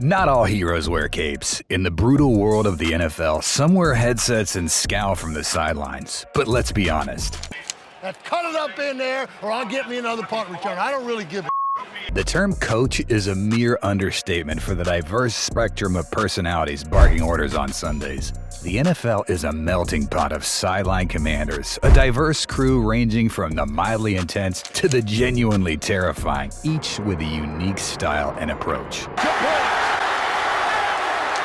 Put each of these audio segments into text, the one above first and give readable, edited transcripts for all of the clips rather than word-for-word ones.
Not all heroes wear capes. In the brutal world of the NFL, some wear headsets and scowl from the sidelines. But let's be honest. Let's cut it up in there, or I'll get me another punt return. I don't really give a. The term coach is a mere understatement for the diverse spectrum of personalities barking orders on Sundays. The NFL is a melting pot of sideline commanders, a diverse crew ranging from the mildly intense to the genuinely terrifying, each with a unique style and approach.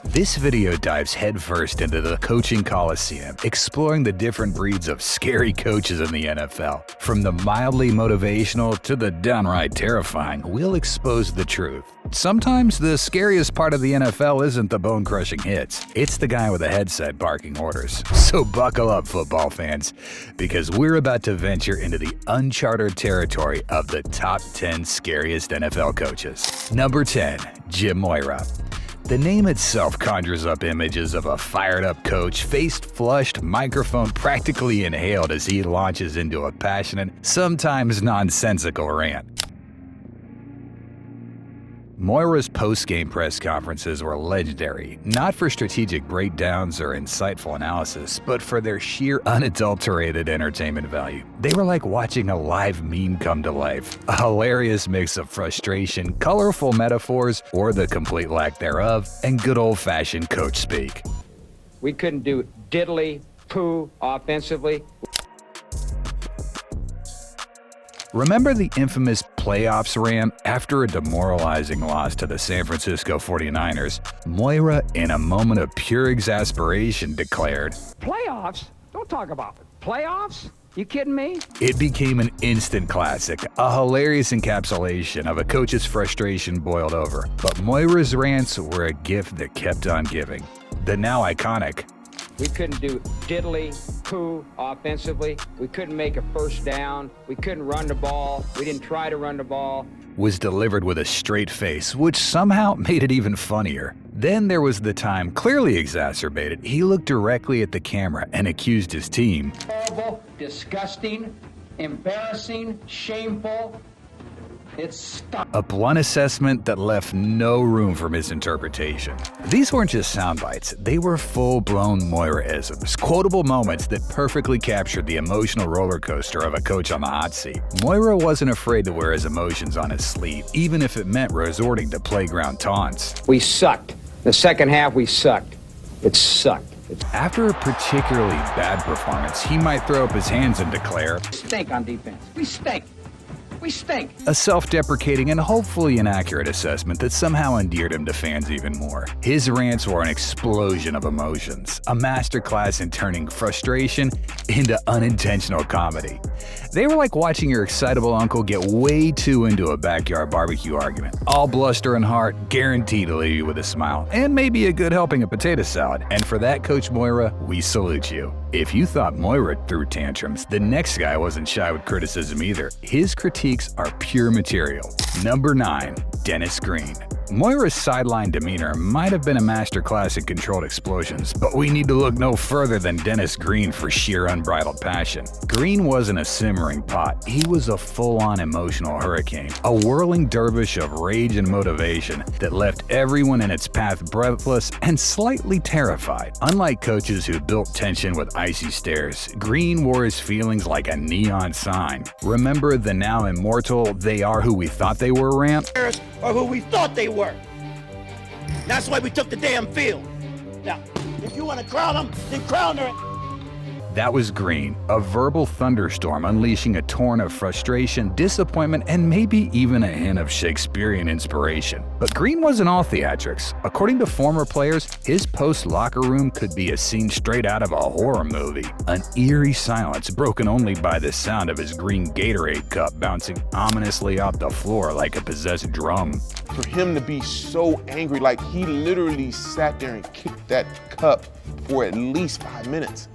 This video dives headfirst into the coaching coliseum, exploring the different breeds of scary coaches in the NFL. From the mildly motivational to the downright terrifying, we'll expose the truth. Sometimes the scariest part of the NFL isn't the bone-crushing hits, it's the guy with a headset barking orders. So buckle up, football fans, because we're about to venture into the uncharted territory of the top 10 scariest NFL coaches. Number 10. Jim Moira. The name itself conjures up images of a fired-up coach, face flushed, microphone practically inhaled as he launches into a passionate, sometimes nonsensical rant. Moira's post-game press conferences were legendary, not for strategic breakdowns or insightful analysis, but for their sheer unadulterated entertainment value. They were like watching a live meme come to life, a hilarious mix of frustration, colorful metaphors, or the complete lack thereof, and good old-fashioned coach speak. We couldn't do diddly poo offensively. Remember the infamous playoffs rant after a demoralizing loss to the San Francisco 49ers? Moira, in a moment of pure exasperation, declared, Playoffs? Don't talk about it. Playoffs? You kidding me? It became an instant classic, a hilarious encapsulation of a coach's frustration boiled over. But Moira's rants were a gift that kept on giving. The now iconic, We couldn't do diddly poo offensively. We couldn't make a first down. We couldn't run the ball. We didn't try to run the ball. was delivered with a straight face, which somehow made it even funnier. Then there was the time, clearly exacerbated, he looked directly at the camera and accused his team. Horrible, disgusting, embarrassing, shameful. It's stuck. A blunt assessment that left no room for misinterpretation. These weren't just sound bites, they were full-blown Moira-isms, quotable moments that perfectly captured the emotional roller coaster of a coach on the hot seat. Moira wasn't afraid to wear his emotions on his sleeve, even if it meant resorting to playground taunts. We sucked. The second half, we sucked. It sucked. After a particularly bad performance, he might throw up his hands and declare, We stink on defense. We stink. We stink. a self-deprecating and hopefully inaccurate assessment that somehow endeared him to fans even more. His rants were an explosion of emotions, a masterclass in turning frustration into unintentional comedy. They were like watching your excitable uncle get way too into a backyard barbecue argument. All bluster and heart, guaranteed to leave you with a smile, and maybe a good helping of potato salad. And for that, Coach Moira, we salute you. If you thought Moira threw tantrums, the next guy wasn't shy with criticism either. His critiques are pure material. Number 9. Dennis Green. Moira's sideline demeanor might have been a masterclass in controlled explosions, but we need to look no further than Dennis Green for sheer unbridled passion. Green wasn't a simmering pot, he was a full-on emotional hurricane, a whirling dervish of rage and motivation that left everyone in its path breathless and slightly terrified. Unlike coaches who built tension with icy stares, Green wore his feelings like a neon sign. Remember the now immortal "they are who we thought they were" rant? Or who we thought they were. That's why we took the damn field. Now, if you want to crown them, then crown her. That was Green, a verbal thunderstorm unleashing a torrent of frustration, disappointment, and maybe even a hint of Shakespearean inspiration. But Green wasn't all theatrics. According to former players, his post-locker room could be a scene straight out of a horror movie. An eerie silence broken only by the sound of his green Gatorade cup bouncing ominously off the floor like a possessed drum. For him to be so angry, like he literally sat there and kicked that cup for at least 5 minutes.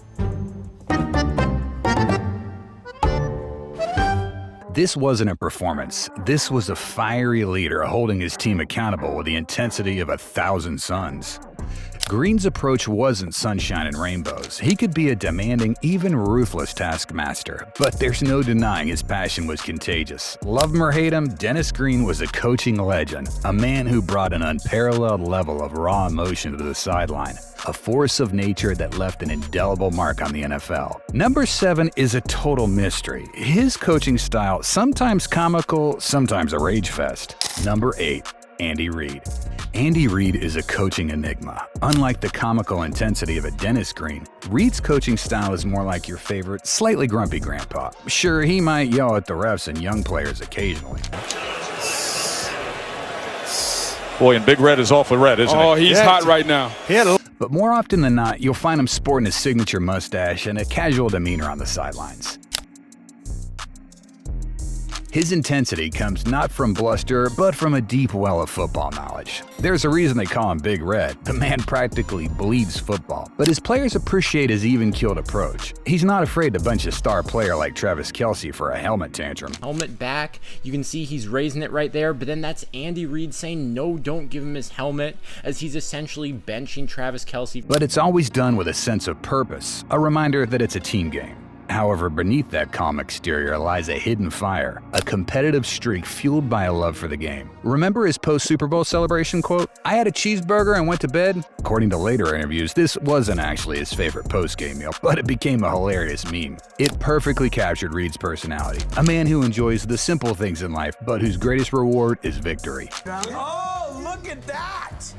This wasn't a performance. This was a fiery leader holding his team accountable with the intensity of 1,000 suns. Green's approach wasn't sunshine and rainbows. He could be a demanding, even ruthless taskmaster, but there's no denying his passion was contagious. Love him or hate him, Dennis Green was a coaching legend, a man who brought an unparalleled level of raw emotion to the sideline, a force of nature that left an indelible mark on the NFL. Number 7 is a total mystery. His coaching style, sometimes comical, sometimes a rage fest. Number 8. Andy Reid. Andy Reid is a coaching enigma. Unlike the comical intensity of a Dennis Green, Reid's coaching style is more like your favorite, slightly grumpy grandpa. Sure, he might yell at the refs and young players occasionally. Boy, and Big Red is awfully red, isn't he? Oh, he's hot right now. But more often than not, you'll find him sporting his signature mustache and a casual demeanor on the sidelines. His intensity comes not from bluster, but from a deep well of football knowledge. There's a reason they call him Big Red. The man practically bleeds football, but his players appreciate his even-keeled approach. He's not afraid to bunch a star player like Travis Kelce for a helmet tantrum. Helmet back, you can see he's raising it right there, but then that's Andy Reid saying no, don't give him his helmet, as he's essentially benching Travis Kelce. But it's always done with a sense of purpose, a reminder that it's a team game. However, beneath that calm exterior lies a hidden fire, a competitive streak fueled by a love for the game. Remember his post-Super Bowl celebration quote, "I had a cheeseburger and went to bed"? According to later interviews, this wasn't actually his favorite post-game meal, but it became a hilarious meme. It perfectly captured Reid's personality, a man who enjoys the simple things in life, but whose greatest reward is victory. Oh, look at that!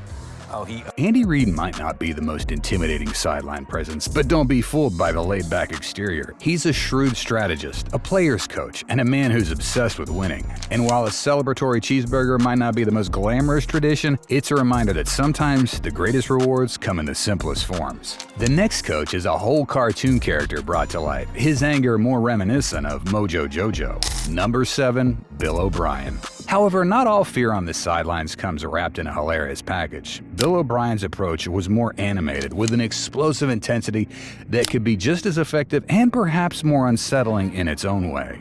Andy Reid might not be the most intimidating sideline presence, but don't be fooled by the laid-back exterior. He's a shrewd strategist, a player's coach, and a man who's obsessed with winning. And while a celebratory cheeseburger might not be the most glamorous tradition, it's a reminder that sometimes the greatest rewards come in the simplest forms. The next coach is a whole cartoon character brought to life, his anger more reminiscent of Mojo Jojo. Number 7, Bill O'Brien. However, not all fear on the sidelines comes wrapped in a hilarious package. Bill O'Brien's approach was more animated, with an explosive intensity that could be just as effective and perhaps more unsettling in its own way.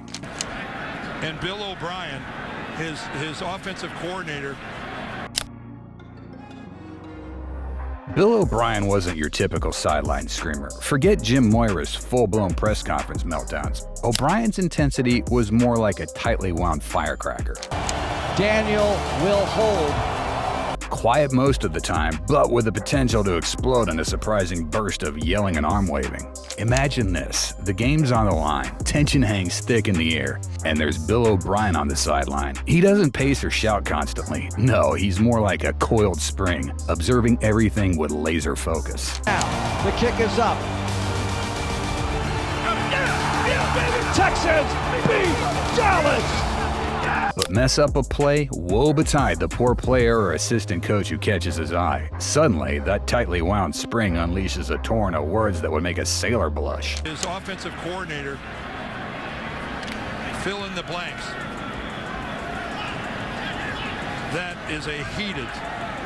And Bill O'Brien, his offensive coordinator. Bill O'Brien wasn't your typical sideline screamer. Forget Jim Moira's full-blown press conference meltdowns. O'Brien's intensity was more like a tightly wound firecracker. Daniel will hold. Quiet most of the time, but with the potential to explode in a surprising burst of yelling and arm waving. Imagine this, the game's on the line, tension hangs thick in the air, and there's Bill O'Brien on the sideline. He doesn't pace or shout constantly. No, he's more like a coiled spring, observing everything with laser focus. Now, the kick is up. Texans beat Dallas! But mess up a play, woe betide the poor player or assistant coach who catches his eye. Suddenly, that tightly wound spring unleashes a torrent of words that would make a sailor blush. His offensive coordinator, fill in the blanks. That is a heated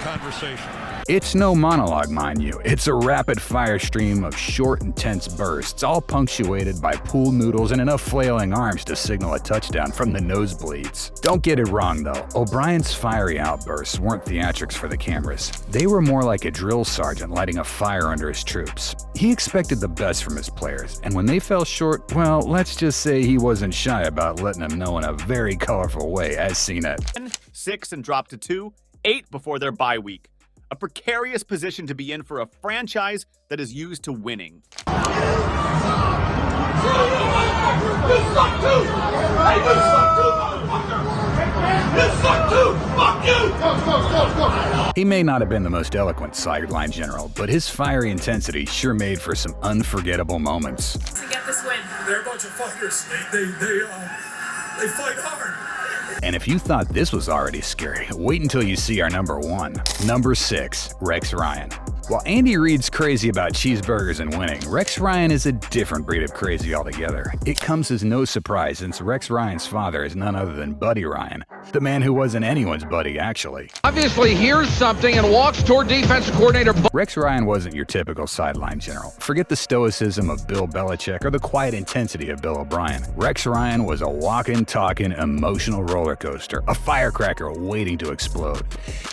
conversation. It's no monologue, mind you. It's a rapid-fire stream of short, intense bursts, all punctuated by pool noodles and enough flailing arms to signal a touchdown from the nosebleeds. Don't get it wrong, though. O'Brien's fiery outbursts weren't theatrics for the cameras. They were more like a drill sergeant lighting a fire under his troops. He expected the best from his players, and when they fell short, well, let's just say he wasn't shy about letting them know in a very colorful way, as seen at 6 and drop to 2, 8 before their bye week. A precarious position to be in for a franchise that is used to winning. He may not have been the most eloquent sideline general, but his fiery intensity sure made for some unforgettable moments. To get this win. They're a bunch of fighters. They fight hard. And if you thought this was already scary, wait until you see our number 1. Number 6, Rex Ryan. While Andy Reid's crazy about cheeseburgers and winning, Rex Ryan is a different breed of crazy altogether. It comes as no surprise since Rex Ryan's father is none other than Buddy Ryan, the man who wasn't anyone's buddy, actually. Obviously hears something and walks toward defensive coordinator. Rex Ryan wasn't your typical sideline general. Forget the stoicism of Bill Belichick or the quiet intensity of Bill O'Brien. Rex Ryan was a walking, talking, emotional roller coaster, a firecracker waiting to explode.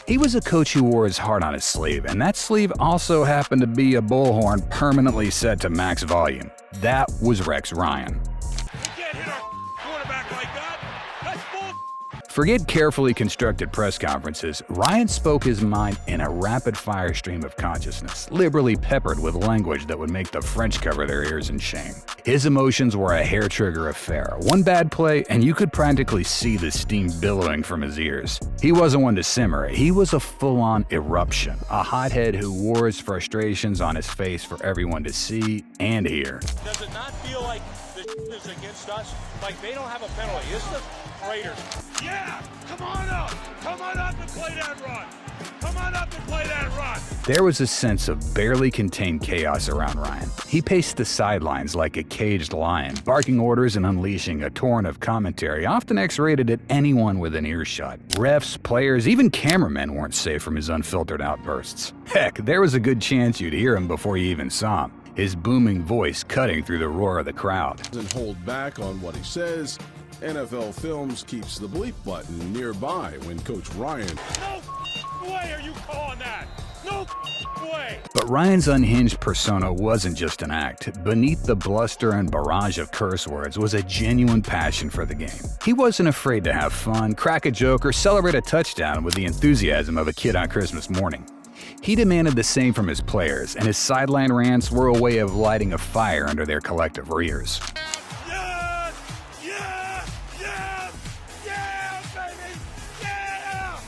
He was a coach who wore his heart on his sleeve, and that sleeve also happened to be a bullhorn permanently set to max volume. That was Rex Ryan. Forget carefully constructed press conferences. Ryan spoke his mind in a rapid-fire stream of consciousness, liberally peppered with language that would make the French cover their ears in shame. His emotions were a hair-trigger affair. One bad play, and you could practically see the steam billowing from his ears. He wasn't one to simmer. He was a full-on eruption, a hothead who wore his frustrations on his face for everyone to see and hear. Does it not feel like the is against us? Like they don't have a penalty. This is the Raiders. Yeah! Come on up! Come on up and play that run! Come on up and play that run! There was a sense of barely contained chaos around Ryan. He paced the sidelines like a caged lion, barking orders and unleashing a torrent of commentary, often X-rated at anyone within earshot. Refs, players, even cameramen weren't safe from his unfiltered outbursts. Heck, there was a good chance you'd hear him before you even saw him, his booming voice cutting through the roar of the crowd. Doesn't hold back on what he says. NFL Films keeps the bleep button nearby when Coach Ryan. No way are you calling that! No way! But Ryan's unhinged persona wasn't just an act. Beneath the bluster and barrage of curse words was a genuine passion for the game. He wasn't afraid to have fun, crack a joke, or celebrate a touchdown with the enthusiasm of a kid on Christmas morning. He demanded the same from his players, and his sideline rants were a way of lighting a fire under their collective rears.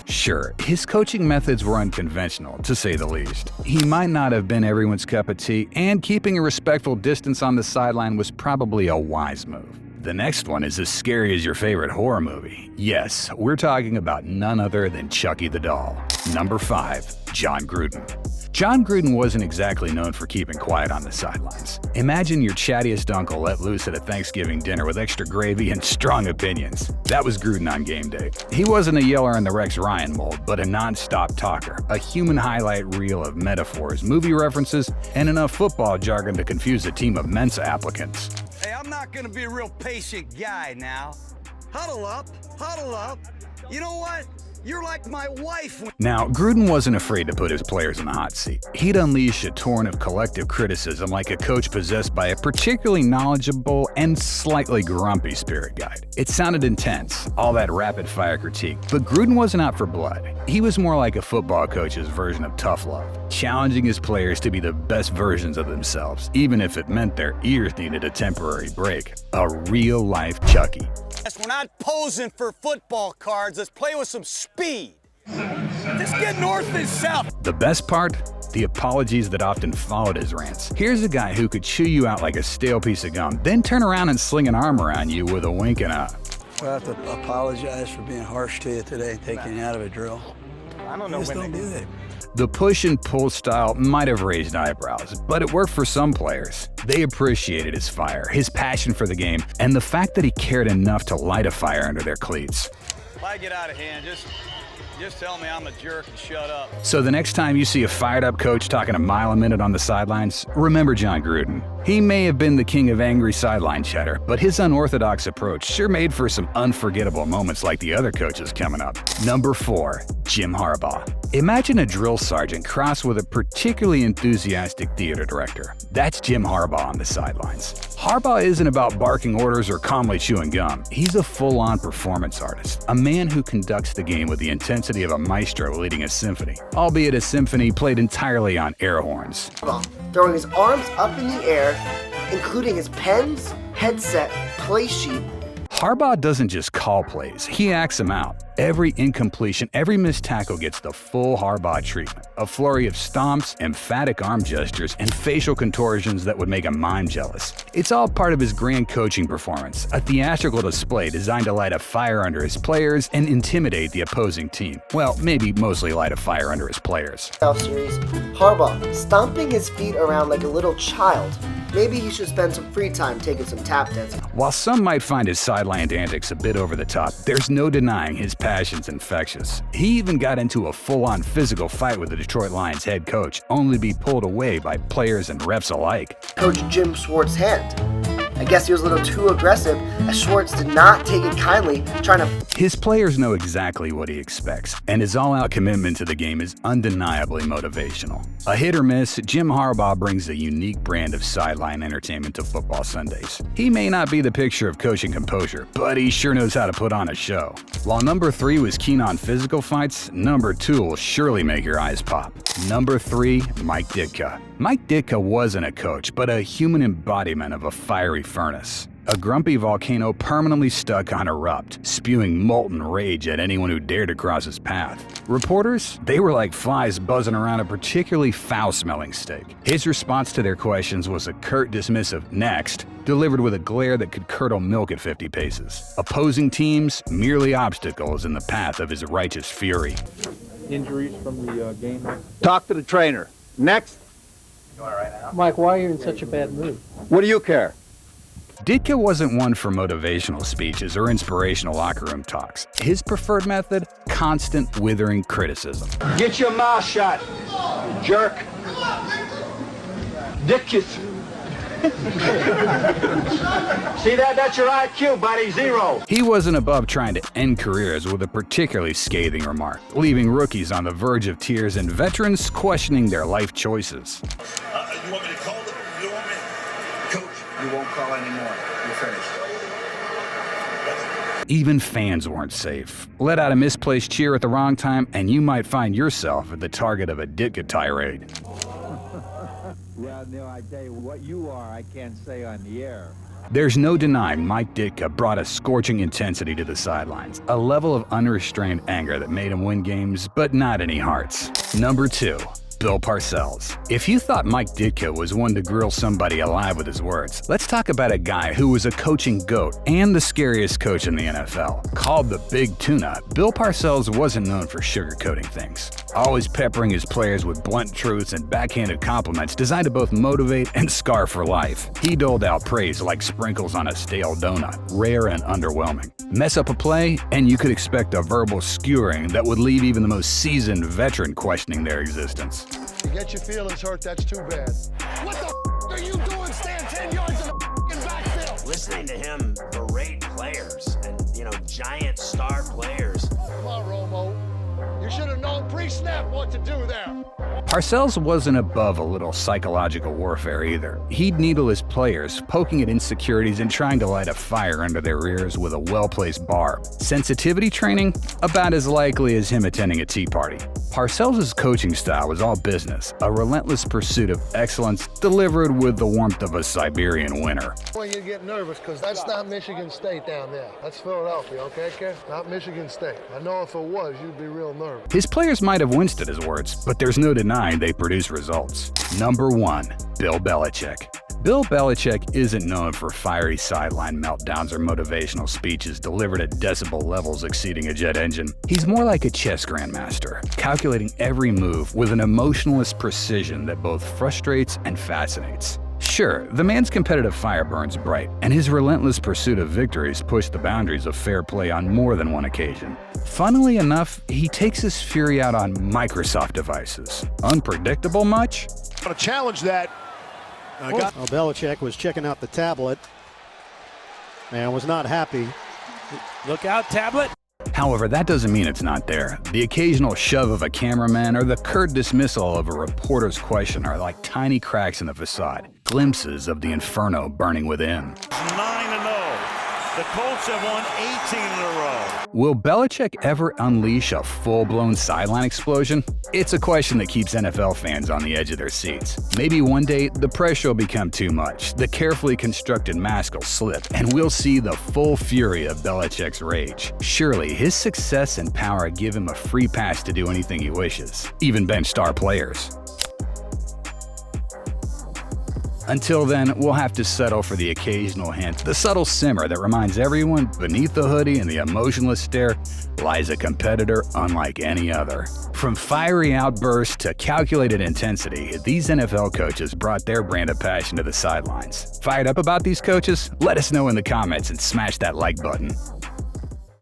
Sure, his coaching methods were unconventional, to say the least. He might not have been everyone's cup of tea, and keeping a respectful distance on the sideline was probably a wise move. The next one is as scary as your favorite horror movie. Yes, we're talking about none other than Chucky the Doll. Number 5, Jon Gruden. Jon Gruden wasn't exactly known for keeping quiet on the sidelines. Imagine your chattiest uncle let loose at a Thanksgiving dinner with extra gravy and strong opinions. That was Gruden on game day. He wasn't a yeller in the Rex Ryan mold, but a non-stop talker, a human highlight reel of metaphors, movie references, and enough football jargon to confuse a team of Mensa applicants. Hey, I'm not gonna be a real patient guy now. Huddle up, huddle up. You know what? You're like my wife. Now, Gruden wasn't afraid to put his players in the hot seat. He'd unleash a torrent of collective criticism like a coach possessed by a particularly knowledgeable and slightly grumpy spirit guide. It sounded intense, all that rapid-fire critique, but Gruden wasn't out for blood. He was more like a football coach's version of tough love, challenging his players to be the best versions of themselves, even if it meant their ears needed a temporary break. A real-life Chucky. We're not posing for football cards. Let's play with some speed. Just get north and south. The best part? The apologies that often followed his rants. Here's a guy who could chew you out like a stale piece of gum, then turn around and sling an arm around you with a wink and a... I have to apologize for being harsh to you today, taking you out of a drill. I don't know when don't do that. The push and pull style might have raised eyebrows, but it worked for some players. They appreciated his fire, his passion for the game, and the fact that he cared enough to light a fire under their cleats. If I get out of hand, just tell me I'm a jerk and shut up. So the next time you see a fired-up coach talking a mile a minute on the sidelines, remember Jon Gruden. He may have been the king of angry sideline chatter, but his unorthodox approach sure made for some unforgettable moments like the other coaches coming up. Number 4, Jim Harbaugh. Imagine a drill sergeant crossed with a particularly enthusiastic theater director. That's Jim Harbaugh on the sidelines. Harbaugh isn't about barking orders or calmly chewing gum. He's a full-on performance artist, a man who conducts the game with the intensity of a maestro leading a symphony, albeit a symphony played entirely on air horns. Throwing his arms up in the air, including his pens, headset, play sheet. Harbaugh doesn't just call plays, he acts them out. Every incompletion, every missed tackle gets the full Harbaugh treatment. A flurry of stomps, emphatic arm gestures, and facial contortions that would make a mime jealous. It's all part of his grand coaching performance, a theatrical display designed to light a fire under his players and intimidate the opposing team. Well, maybe mostly light a fire under his players. Series, Harbaugh stomping his feet around like a little child. Maybe he should spend some free time taking some tap dancing. While some might find his sideline antics a bit over the top, there's no denying his passion's infectious. He even got into a full-on physical fight with the Detroit Lions head coach, only to be pulled away by players and refs alike. Coach Jim Schwartz's hand. I guess he was a little too aggressive, as Schwartz did not take it kindly, trying to... His players know exactly what he expects, and his all-out commitment to the game is undeniably motivational. A hit or miss, Jim Harbaugh brings a unique brand of sideline entertainment to football Sundays. He may not be the picture of coaching composure, but he sure knows how to put on a show. While number 3 was keen on physical fights, number 2 will surely make your eyes pop. Number 3, Mike Ditka. Mike Ditka wasn't a coach, but a human embodiment of a fiery furnace. A grumpy volcano permanently stuck on erupt, spewing molten rage at anyone who dared to cross his path. Reporters? They were like flies buzzing around a particularly foul-smelling steak. His response to their questions was a curt, dismissive "next," delivered with a glare that could curdle milk at 50 paces. Opposing teams, merely obstacles in the path of his righteous fury. Injuries from the game? Talk to the trainer. Next. You all right now? Mike, why are you in such a bad mood? What do you care? Ditka wasn't one for motivational speeches or inspirational locker room talks. His preferred method? Constant, withering criticism. Get your mouth shut, jerk. Dickus. See that? That's your IQ, buddy. 0. He wasn't above trying to end careers with a particularly scathing remark, leaving rookies on the verge of tears and veterans questioning their life choices. You want me to call them? You don't want me? Coach, you won't call anymore. You're finished. Even fans weren't safe. Let out a misplaced cheer at the wrong time, and you might find yourself at the target of a Ditka tirade. Well, Neil, I tell you, what you are, I can't say on the air. There's no denying Mike Ditka brought a scorching intensity to the sidelines, a level of unrestrained anger that made him win games, but not any hearts. Number 2. Bill Parcells. If you thought Mike Ditka was one to grill somebody alive with his words, let's talk about a guy who was a coaching goat and the scariest coach in the NFL. Called the Big Tuna, Bill Parcells wasn't known for sugarcoating things, always peppering his players with blunt truths and backhanded compliments designed to both motivate and scar for life. He doled out praise like sprinkles on a stale donut, rare and underwhelming. Mess up a play, and you could expect a verbal skewering that would leave even the most seasoned veteran questioning their existence. You get your feelings hurt, that's too bad. What the are you doing staying 10 yards in the backfield? Listening to him berate players and, giant star players. Come on, Romo. You should have known pre-snap what to do there. Parcells wasn't above a little psychological warfare either. He'd needle his players, poking at insecurities and trying to light a fire under their ears with a well-placed barb. Sensitivity training? About as likely as him attending a tea party. Parcells' coaching style was all business, a relentless pursuit of excellence delivered with the warmth of a Siberian winter. When you get nervous, because that's not Michigan State down there. That's Philadelphia, okay, kid? Not Michigan State. I know if it was, you'd be real nervous. His players might have winced at his words, but there's no denying they produce results. Number 1, Bill Belichick. Bill Belichick isn't known for fiery sideline meltdowns or motivational speeches delivered at decibel levels exceeding a jet engine. He's more like a chess grandmaster, calculating every move with an emotionless precision that both frustrates and fascinates. Sure, the man's competitive fire burns bright, and his relentless pursuit of victories pushed the boundaries of fair play on more than one occasion. Funnily enough, he takes his fury out on Microsoft devices. Unpredictable much? I'm going to challenge that. Belichick was checking out the tablet and was not happy. Look out, tablet. However, that doesn't mean it's not there. The occasional shove of a cameraman or the curt dismissal of a reporter's question are like tiny cracks in the facade, glimpses of the inferno burning within. 9-0. The Colts have won 18 in a row. Will Belichick ever unleash a full-blown sideline explosion? It's a question that keeps NFL fans on the edge of their seats. Maybe one day, the pressure will become too much, the carefully constructed mask will slip, and we'll see the full fury of Belichick's rage. Surely, his success and power give him a free pass to do anything he wishes, even bench star players. Until then, we'll have to settle for the occasional hint, the subtle simmer that reminds everyone beneath the hoodie and the emotionless stare lies a competitor unlike any other. From fiery outbursts to calculated intensity, these NFL coaches brought their brand of passion to the sidelines. Fired up about these coaches? Let us know in the comments and smash that like button.